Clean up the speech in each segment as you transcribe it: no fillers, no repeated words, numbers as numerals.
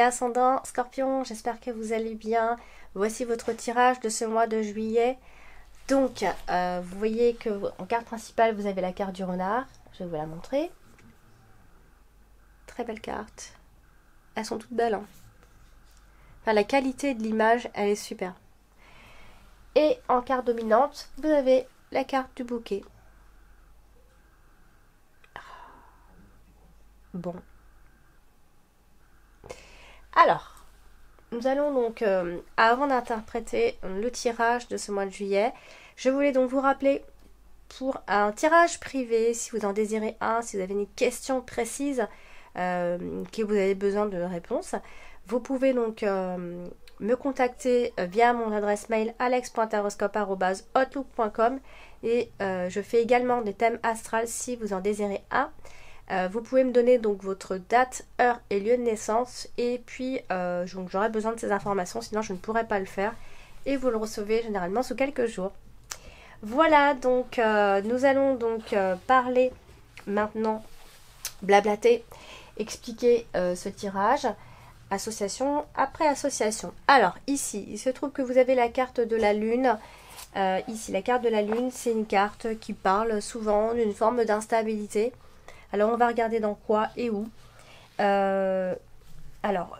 ascendant Scorpion, j'espère que vous allez bien. Voici votre tirage de ce mois de juillet. Donc, vous voyez que en carte principale, vous avez la carte du renard. Je vais vous la montrer. Très belle carte. Elles sont toutes belles. Hein. Enfin, la qualité de l'image, elle est super. Et en carte dominante, vous avez la carte du bouquet. Bon. Alors, nous allons donc, avant d'interpréter le tirage de ce mois de juillet, je voulais donc vous rappeler pour un tirage privé, si vous en désirez un, si vous avez une question précise, que vous avez besoin de réponse, vous pouvez donc me contacter via mon adresse mail alex.horoscope@outlook.com et je fais également des thèmes astrales si vous en désirez un. Vous pouvez me donner donc votre date, heure et lieu de naissance et puis j'aurai besoin de ces informations, sinon je ne pourrai pas le faire et vous le recevez généralement sous quelques jours. Voilà, donc nous allons donc parler maintenant, blablater, expliquer ce tirage, association après association. Alors ici, il se trouve que vous avez la carte de la lune. Ici, la carte de la lune, c'est une carte qui parle souvent d'une forme d'instabilité. Alors, on va regarder dans quoi et où. Alors,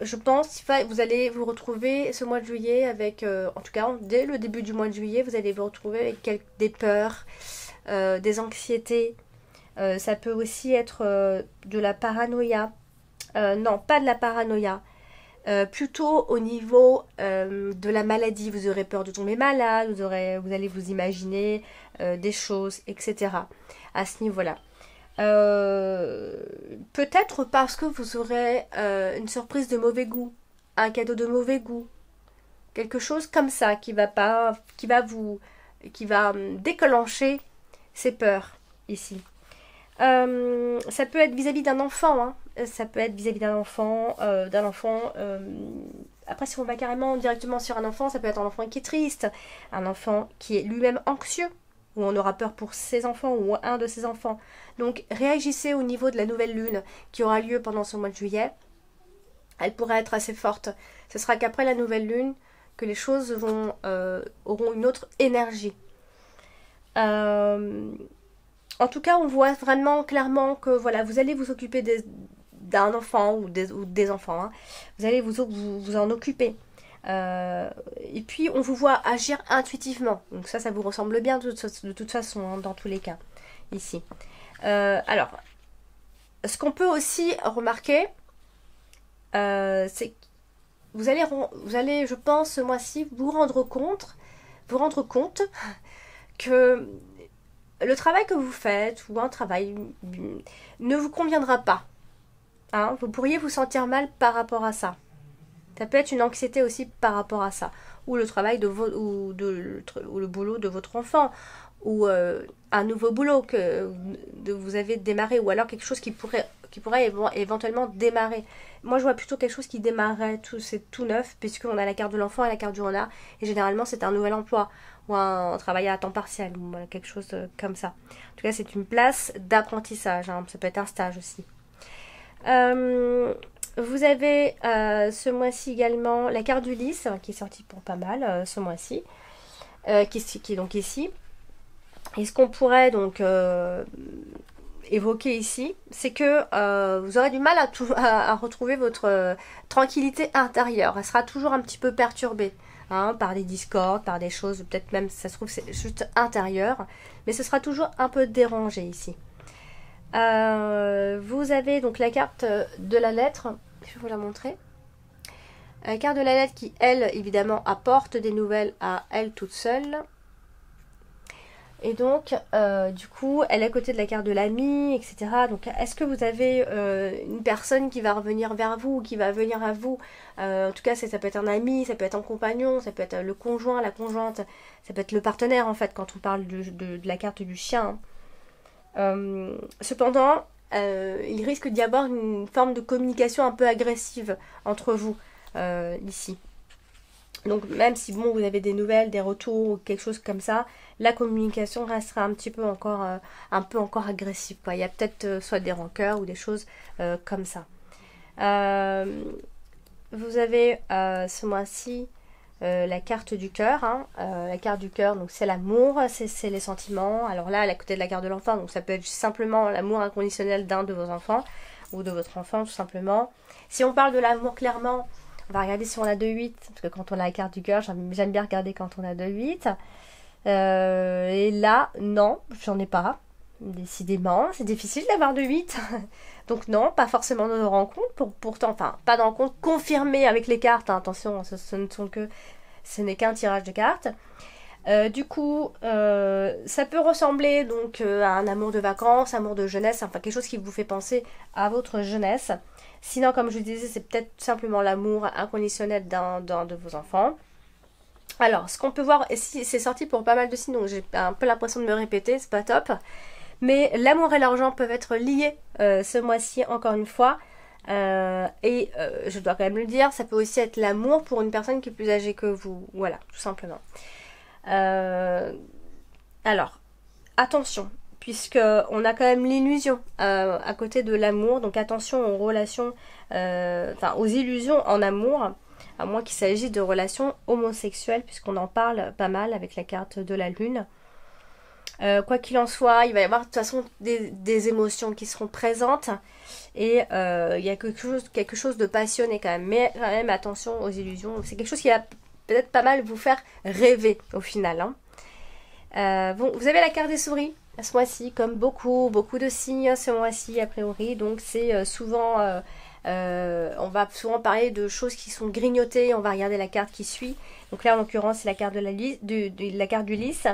je pense que vous allez vous retrouver ce mois de juillet avec, en tout cas, dès le début du mois de juillet, vous allez vous retrouver avec des peurs, des anxiétés. Ça peut aussi être de la paranoïa. Non, pas de la paranoïa. Plutôt au niveau de la maladie. Vous aurez peur de tomber malade, vous allez vous imaginer des choses, etc. À ce niveau-là. Peut-être parce que vous aurez une surprise de mauvais goût, un cadeau de mauvais goût, quelque chose comme ça qui va déclencher ces peurs ici. Ça peut être vis-à-vis d'un enfant, hein. Ça peut être vis-à-vis d'un enfant, après si on va carrément directement sur un enfant, ça peut être un enfant qui est triste, un enfant qui est lui-même anxieux, où on aura peur pour ses enfants ou un de ses enfants. Donc réagissez au niveau de la nouvelle lune qui aura lieu pendant ce mois de juillet. Elle pourrait être assez forte. Ce sera qu'après la nouvelle lune que les choses auront une autre énergie. En tout cas, on voit vraiment clairement que voilà, vous allez vous occuper d'un enfant ou des enfants. Hein. Vous allez vous en occuper. Et puis on vous voit agir intuitivement, donc ça vous ressemble bien de toute façon, hein, dans tous les cas ici. Alors ce qu'on peut aussi remarquer, c'est que vous allez je pense ce mois-ci vous rendre compte que le travail que vous faites ou un travail ne vous conviendra pas, hein. Vous pourriez vous sentir mal par rapport à ça. Ça peut être une anxiété aussi par rapport à ça. Ou le travail ou le boulot de votre enfant. Ou un nouveau boulot que vous avez démarré. Ou alors quelque chose qui pourrait éventuellement démarrer. Moi, je vois plutôt quelque chose qui démarrait. C'est tout neuf. Puisqu'on a la carte de l'enfant et la carte du renard. Et généralement, c'est un nouvel emploi. Ou un travail à temps partiel. Ou quelque chose comme ça. En tout cas, c'est une place d'apprentissage. Hein. Ça peut être un stage aussi. Vous avez ce mois-ci également la carte d'Ulysse qui est sortie pour pas mal ce mois-ci, qui est donc ici. Et ce qu'on pourrait donc évoquer ici, c'est que vous aurez du mal à retrouver votre tranquillité intérieure. Elle sera toujours un petit peu perturbée, hein, par des discordes, par des choses, peut-être même, ça se trouve, c'est juste intérieur, mais ce sera toujours un peu dérangé ici. Vous avez donc la carte de la lettre, je vais vous la montrer. La carte de la lettre qui, elle, évidemment, apporte des nouvelles à elle toute seule. Et donc, du coup, elle est à côté de la carte de l'ami, etc. Donc, est-ce que vous avez une personne qui va revenir vers vous ou qui va venir à vous? En tout cas, ça peut être un ami, ça peut être un compagnon, ça peut être le conjoint, la conjointe, ça peut être le partenaire, en fait, quand on parle de la carte du chien. Cependant, il risque d'y avoir une forme de communication un peu agressive entre vous ici. Donc même si bon, vous avez des nouvelles, des retours ou quelque chose comme ça, la communication restera un peu encore agressive, quoi. Il y a peut-être soit des rancœurs ou des choses comme ça. vous avez ce mois-ci la carte du cœur. Hein. La carte du cœur, donc c'est l'amour, c'est les sentiments. Alors là, à côté de la carte de l'enfant, donc ça peut être simplement l'amour inconditionnel d'un de vos enfants ou de votre enfant, tout simplement. Si on parle de l'amour clairement, on va regarder si on a 2-8, parce que quand on a la carte du cœur, j'aime bien regarder quand on a 2-8. Et là, non, j'en ai pas. Décidément, c'est difficile d'avoir 2-8. Donc non, pas forcément de rencontre. Pourtant, enfin, pas de rencontre confirmée avec les cartes. Hein, attention, ce n'est qu'un tirage de cartes. Du coup, ça peut ressembler donc à un amour de vacances, amour de jeunesse, enfin quelque chose qui vous fait penser à votre jeunesse. Sinon, comme je vous disais, c'est peut-être simplement l'amour inconditionnel d'un de vos enfants. Alors, ce qu'on peut voir, et si c'est sorti pour pas mal de signes, donc j'ai un peu l'impression de me répéter, c'est pas top. Mais l'amour et l'argent peuvent être liés ce mois-ci, encore une fois. Je dois quand même le dire, ça peut aussi être l'amour pour une personne qui est plus âgée que vous. Voilà, tout simplement. Alors, attention, puisque on a quand même l'illusion à côté de l'amour. Donc attention aux relations, aux illusions en amour, à moins qu'il s'agisse de relations homosexuelles, puisqu'on en parle pas mal avec la carte de la lune. Quoi qu'il en soit, il va y avoir de toute façon des émotions qui seront présentes et il y a quelque chose de passionné quand même. Mais quand même attention aux illusions, c'est quelque chose qui va peut-être pas mal vous faire rêver au final. Hein. Bon, vous avez la carte des souris ce mois-ci, comme beaucoup de signes ce mois-ci a priori. Donc c'est souvent, on va souvent parler de choses qui sont grignotées. On va regarder la carte qui suit. Donc là en l'occurrence c'est la carte de la carte du lys.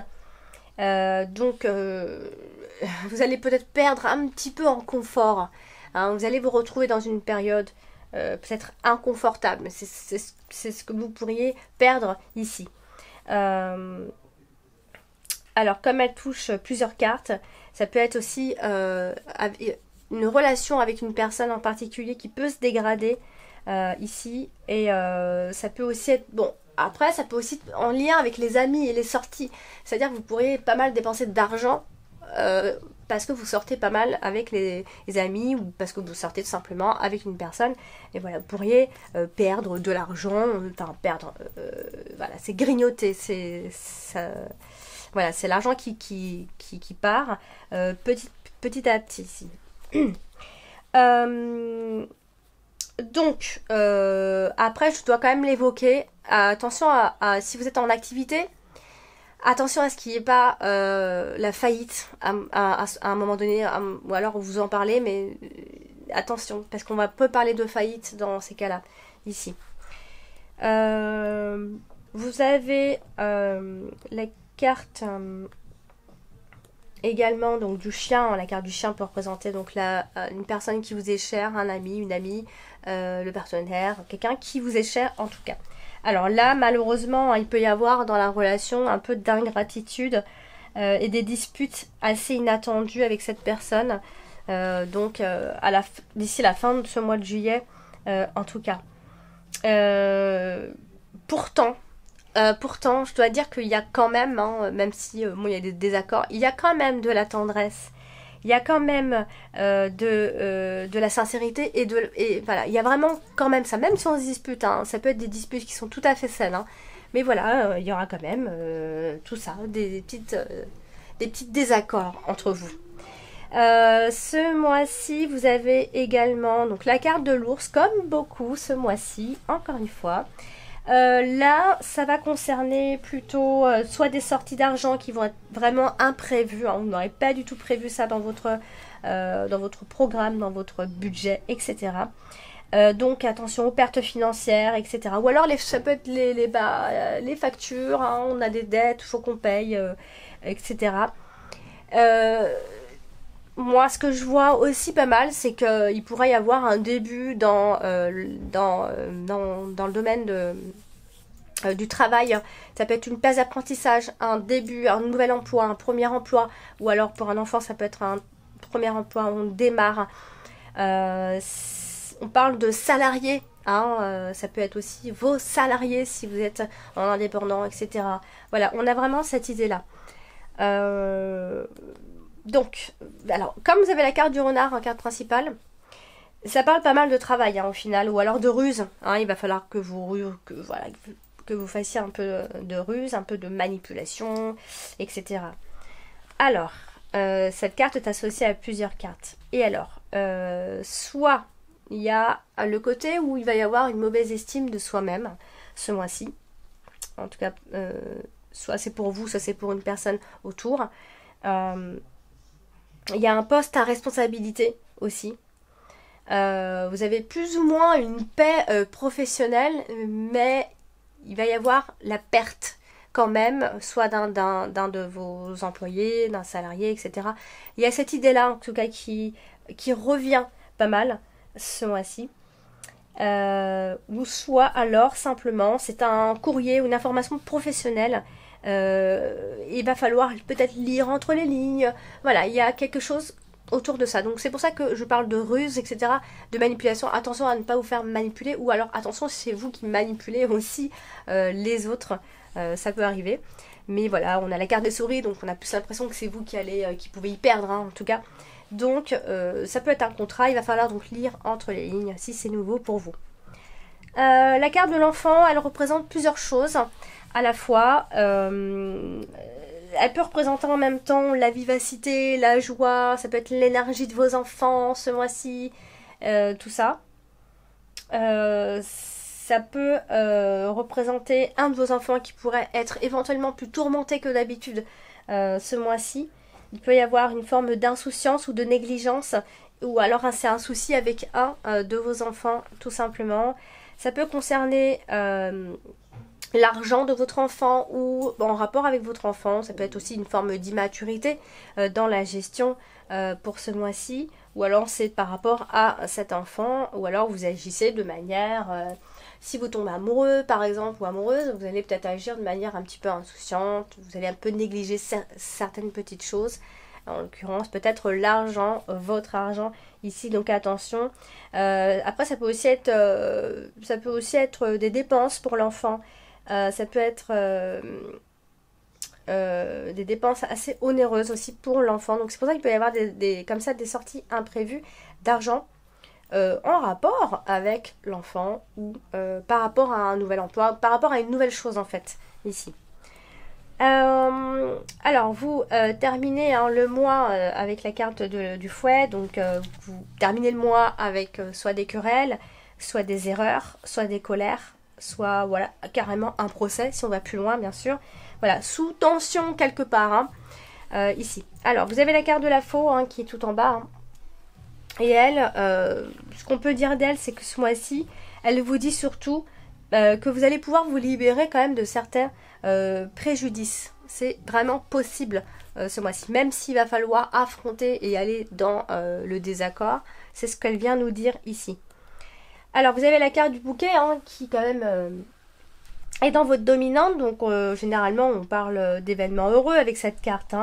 Donc vous allez peut-être perdre un petit peu en confort. Hein, vous allez vous retrouver dans une période peut-être inconfortable. Mais c'est ce que vous pourriez perdre ici. Alors comme elle touche plusieurs cartes, ça peut être aussi une relation avec une personne en particulier qui peut se dégrader ici. Et ça peut aussi être... Bon, après, ça peut aussi être en lien avec les amis et les sorties. C'est-à-dire que vous pourriez pas mal dépenser d'argent parce que vous sortez pas mal avec les amis ou parce que vous sortez tout simplement avec une personne. Et voilà, vous pourriez perdre de l'argent. Enfin, perdre... voilà, c'est grignoter. Voilà, c'est l'argent qui part petit à petit ici. Donc, après, je dois quand même l'évoquer. Attention à si vous êtes en activité, attention à ce qu'il n'y ait pas la faillite à un moment donné, ou alors vous en parlez, mais attention, parce qu'on peut parler de faillite dans ces cas-là, ici. Vous avez la carte également donc du chien. La carte du chien peut représenter donc une personne qui vous est chère, un ami, une amie, le partenaire, quelqu'un qui vous est cher en tout cas. Alors là, malheureusement, il peut y avoir dans la relation un peu d'ingratitude et des disputes assez inattendues avec cette personne. Donc d'ici la fin de ce mois de juillet, en tout cas. Pourtant, je dois dire qu'il y a quand même, hein, même si il y a des désaccords, il y a quand même de la tendresse, il y a quand même de la sincérité et voilà, il y a vraiment quand même ça, même si on se dispute, hein, ça peut être des disputes qui sont tout à fait saines, hein, mais voilà, il y aura quand même tout ça, des petits désaccords entre vous. Ce mois-ci, vous avez également donc la carte de l'ours, comme beaucoup ce mois-ci, encore une fois. Là, ça va concerner plutôt soit des sorties d'argent qui vont être vraiment imprévues. Hein, vous n'aurez pas du tout prévu ça dans votre programme, dans votre budget, etc. Donc attention aux pertes financières, etc. Ou alors ça peut être les factures, hein, on a des dettes, il faut qu'on paye, etc. Moi, ce que je vois aussi pas mal, c'est qu'il pourrait y avoir un début dans le domaine du travail. Ça peut être une phase d'apprentissage, un début, un nouvel emploi, un premier emploi, ou alors pour un enfant, ça peut être un premier emploi, on démarre. On parle de salariés, hein, ça peut être aussi vos salariés si vous êtes en indépendant, etc. Voilà, on a vraiment cette idée-là. Donc, alors, comme vous avez la carte du renard en carte principale, Ça parle pas mal de travail au final, ou alors de ruse. Il va falloir que voilà, que vous fassiez un peu de ruse, un peu de manipulation, etc. Alors, cette carte est associée à plusieurs cartes. Et alors, soit il y a le côté où il va y avoir une mauvaise estime de soi-même ce mois-ci. En tout cas, soit c'est pour vous, soit c'est pour une personne autour. Il y a un poste à responsabilité aussi. Vous avez plus ou moins une paix professionnelle, mais il va y avoir la perte quand même, soit d'un de vos employés, d'un salarié, etc. Il y a cette idée-là, en tout cas, qui revient pas mal ce mois-ci. Ou soit alors, simplement, c'est un courrier ou une information professionnelle. Il va falloir peut-être lire entre les lignes. Voilà, il y a quelque chose autour de ça. Donc c'est pour ça que je parle de ruse, etc., de manipulation. Attention à ne pas vous faire manipuler, ou alors attention si c'est vous qui manipulez aussi les autres. Ça peut arriver. Mais voilà, on a la carte des souris, donc on a plus l'impression que c'est vous qui pouvez y perdre, en tout cas. Donc ça peut être un contrat, il va falloir donc lire entre les lignes si c'est nouveau pour vous. La carte de l'enfant, elle représente plusieurs choses à la fois. Elle peut représenter en même temps la vivacité, la joie, ça peut être l'énergie de vos enfants ce mois-ci, tout ça. Ça peut représenter un de vos enfants qui pourrait être éventuellement plus tourmenté que d'habitude ce mois-ci. Il peut y avoir une forme d'insouciance ou de négligence, ou alors c'est un souci avec un de vos enfants, tout simplement. Ça peut concerner l'argent de votre enfant ou en rapport avec votre enfant. Ça peut être aussi une forme d'immaturité dans la gestion pour ce mois-ci, ou alors c'est par rapport à cet enfant, ou alors vous agissez de manière... si vous tombez amoureux par exemple ou amoureuse, vous allez peut-être agir de manière un petit peu insouciante, vous allez un peu négliger certaines petites choses. En l'occurrence, peut-être l'argent, votre argent ici, donc attention. Après, ça peut aussi être des dépenses pour l'enfant. Ça peut être des dépenses assez onéreuses aussi pour l'enfant. Donc c'est pour ça qu'il peut y avoir comme ça des sorties imprévues d'argent en rapport avec l'enfant ou par rapport à un nouvel emploi, par rapport à une nouvelle chose en fait, ici. Alors vous terminez le mois avec la carte du fouet, donc vous terminez le mois avec soit des querelles, soit des erreurs, soit des colères, soit voilà carrément un procès si on va plus loin bien sûr. Voilà, sous tension quelque part ici. Alors vous avez la carte de la faux qui est tout en bas. Et elle, ce qu'on peut dire d'elle, c'est que ce mois-ci, elle vous dit surtout que vous allez pouvoir vous libérer quand même de certains préjudices. C'est vraiment possible ce mois-ci, même s'il va falloir affronter et aller dans le désaccord. C'est ce qu'elle vient nous dire ici. Alors, vous avez la carte du bouquet qui quand même est dans votre dominante. Donc, généralement, on parle d'événements heureux avec cette carte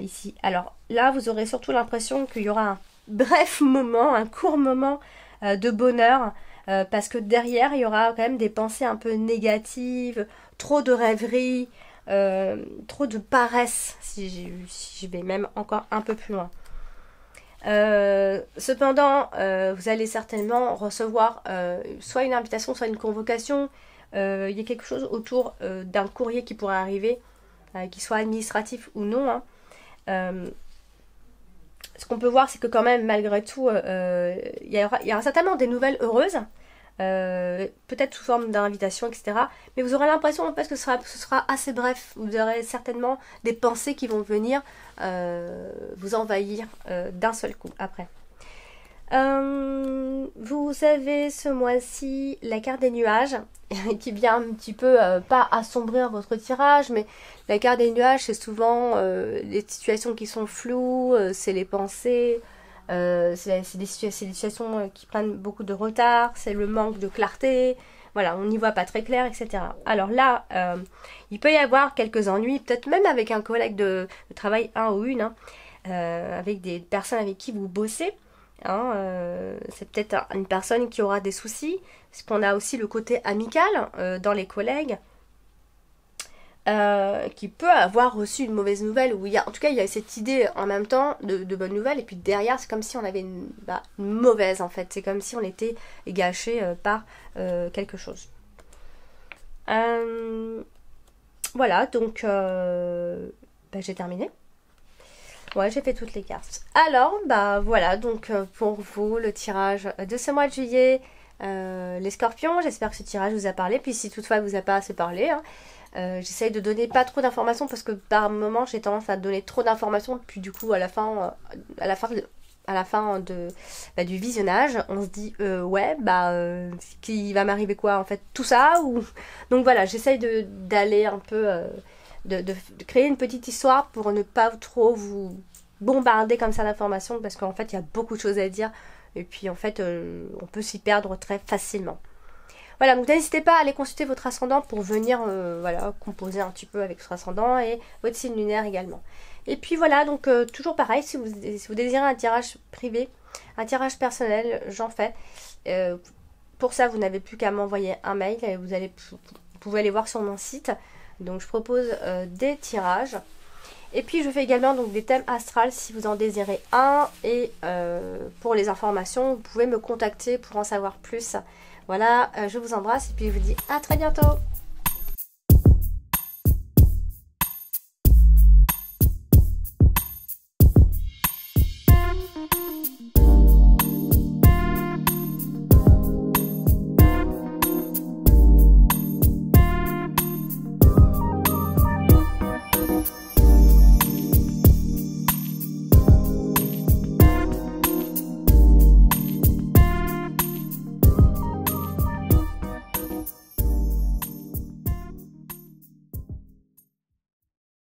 ici. Alors là, vous aurez surtout l'impression qu'il y aura un bref moment, un court moment de bonheur, parce que derrière il y aura quand même des pensées un peu négatives, trop de rêveries, trop de paresse, si je vais même encore un peu plus loin. Cependant, vous allez certainement recevoir soit une invitation, soit une convocation. Il y a quelque chose autour d'un courrier qui pourrait arriver, qu'il soit administratif ou non. Ce qu'on peut voir, c'est que quand même, malgré tout, il y aura certainement des nouvelles heureuses, peut-être sous forme d'invitation, etc. Mais vous aurez l'impression en fait que ce sera assez bref. Vous aurez certainement des pensées qui vont venir vous envahir d'un seul coup après. Vous avez ce mois-ci la carte des nuages qui vient un petit peu pas assombrir votre tirage, mais la carte des nuages c'est souvent les situations qui sont floues, c'est les pensées, c'est des situations qui prennent beaucoup de retard, c'est le manque de clarté, voilà, on n'y voit pas très clair, etc. Alors là, il peut y avoir quelques ennuis, peut-être même avec un collègue de travail, un ou une, avec des personnes avec qui vous bossez. C'est peut-être une personne qui aura des soucis, parce qu'on a aussi le côté amical dans les collègues. qui peut avoir reçu une mauvaise nouvelle, ou en tout cas il y a cette idée en même temps de bonne nouvelle, et puis derrière c'est comme si on avait une mauvaise en fait, c'est comme si on était gâché par quelque chose. Voilà, donc j'ai terminé. Ouais, j'ai fait toutes les cartes. Alors, voilà, donc pour vous, le tirage de ce mois de juillet, les scorpions, j'espère que ce tirage vous a parlé, puis si toutefois il vous a pas assez parlé, hein, j'essaye de donner pas trop d'informations parce que par moment j'ai tendance à donner trop d'informations, puis du coup à la fin du visionnage, on se dit ouais qui va m'arriver quoi en fait, tout ça ou donc voilà, j'essaye d'aller un peu de créer une petite histoire pour ne pas trop vous bombarder comme ça d'informations parce qu'en fait il y a beaucoup de choses à dire et puis en fait on peut s'y perdre très facilement. Voilà, donc n'hésitez pas à aller consulter votre ascendant pour venir composer un petit peu avec votre ascendant et votre signe lunaire également. Et puis voilà, donc toujours pareil, si vous désirez un tirage privé, un tirage personnel, j'en fais. Pour ça, vous n'avez plus qu'à m'envoyer un mail et vous pouvez aller voir sur mon site. Donc je propose des tirages. Et puis je fais également donc des thèmes astrales si vous en désirez un. Et pour les informations, vous pouvez me contacter pour en savoir plus. Voilà, je vous embrasse et puis je vous dis à très bientôt.